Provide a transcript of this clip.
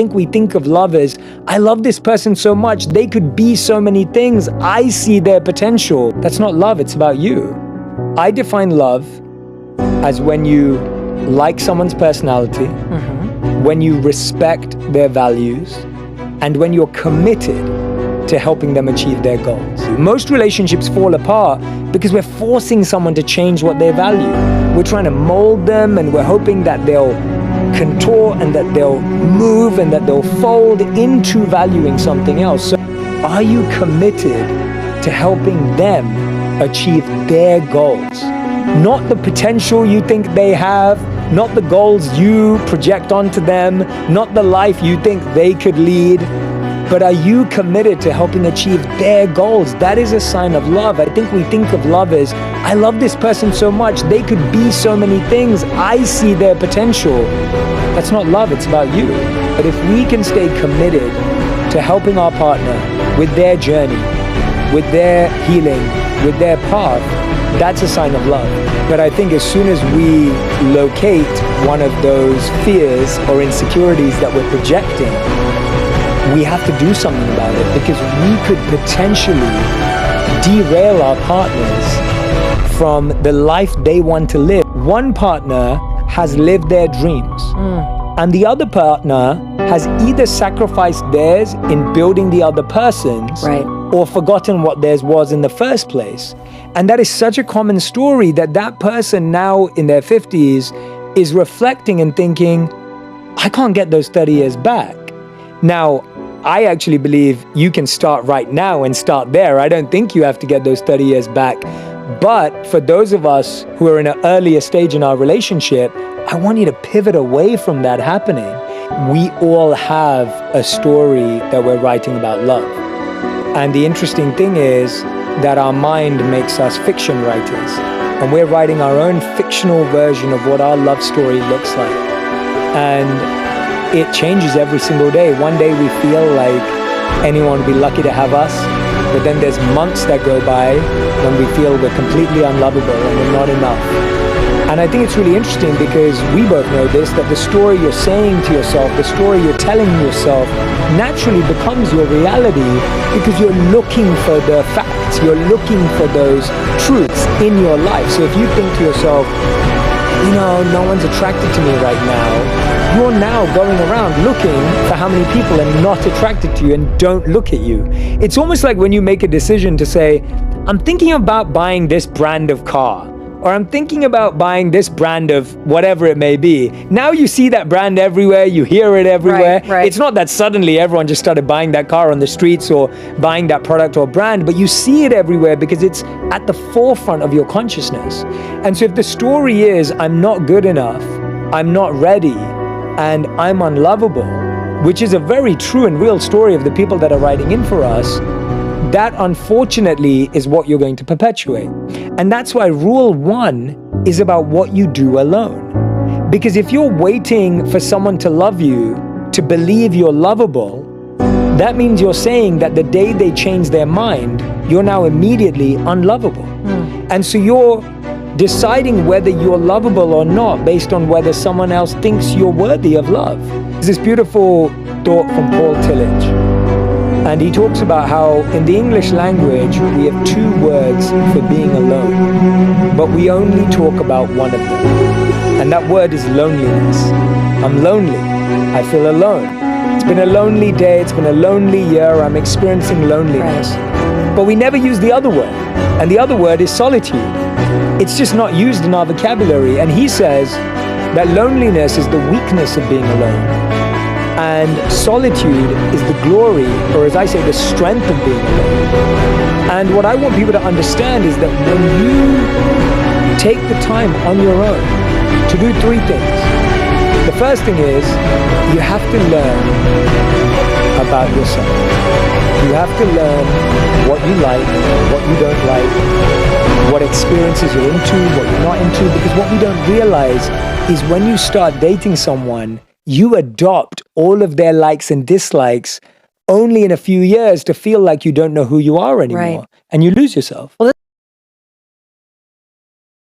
think we think of love as, I love this person so much, they could be so many things, I see their potential. That's not love, it's about you. I define love as when you like someone's personality, when you respect their values, and when you're committed to helping them achieve their goals. Most relationships fall apart because we're forcing someone to change what they value. We're trying to mold them, and we're hoping that they'll contort and that they'll move and that they'll fold into valuing something else. So are you committed to helping them achieve their goals? Not the potential you think they have, not the goals you project onto them, not the life you think they could lead, but are you committed to helping achieve their goals? That is a sign of love. I think we think of love as, I love this person so much, they could be so many things, I see their potential. That's not love, it's about you. But if we can stay committed to helping our partner with their journey, with their healing, with their path, that's a sign of love. But I think as soon as we locate one of those fears or insecurities that we're projecting, we have to do something about it, because we could potentially derail our partners from the life they want to live. One partner has lived their dreams, and the other partner has either sacrificed theirs in building the other person's, or forgotten what theirs was in the first place. And that is such a common story that that person now in their 50s is reflecting and thinking, I can't get those 30 years back. Now, I actually believe you can start right now and start there. I don't think you have to get those 30 years back. But for those of us who are in an earlier stage in our relationship, I want you to pivot away from that happening. We all have a story that we're writing about love. And the interesting thing is that our mind makes us fiction writers. And we're writing our own fictional version of what our love story looks like. And it changes every single day. One day we feel like anyone would be lucky to have us, but then there's months that go by when we feel we're completely unlovable and we're not enough. And I think it's really interesting because we both know this, that the story you're saying to yourself, the story you're telling yourself naturally becomes your reality because you're looking for the facts, you're looking for those truths in your life. So if you think to yourself, you know, no one's attracted to me right now, you're now going around looking for how many people are not attracted to you and don't look at you. It's almost like when you make a decision to say, I'm thinking about buying this brand of car, or I'm thinking about buying this brand of whatever it may be. Now you see that brand everywhere, you hear it everywhere. Right. It's not that suddenly everyone just started buying that car on the streets or buying that product or brand, but you see it everywhere because it's at the forefront of your consciousness. And so if the story is, I'm not good enough, I'm not ready, and I'm unlovable, which is a very true and real story of the people that are writing in for us, that unfortunately is what you're going to perpetuate. And that's why rule 1 is about what you do alone. Because if you're waiting for someone to love you, to believe you're lovable, that means you're saying that the day they change their mind, you're now immediately unlovable. And so you're deciding whether you're lovable or not based on whether someone else thinks you're worthy of love. There's this beautiful thought from Paul Tillich, and he talks about how in the English language we have 2 words for being alone, but we only talk about one of them, and that word is loneliness. I'm lonely, I feel alone. It's been a lonely day, it's been a lonely year, I'm experiencing loneliness. But we never use the other word, and the other word is solitude. It's just not used in our vocabulary. And he says that loneliness is the weakness of being alone. And solitude is the glory, or as I say, the strength of being alone. And what I want people to understand is that when you take the time on your own to do 3 things. The first thing is you have to learn about yourself. You have to learn what you like, what you don't like, what experiences you're into, what you're not into, because what we don't realize is when you start dating someone, you adopt all of their likes and dislikes only in a few years to feel like you don't know who you are anymore, and you lose yourself. Well,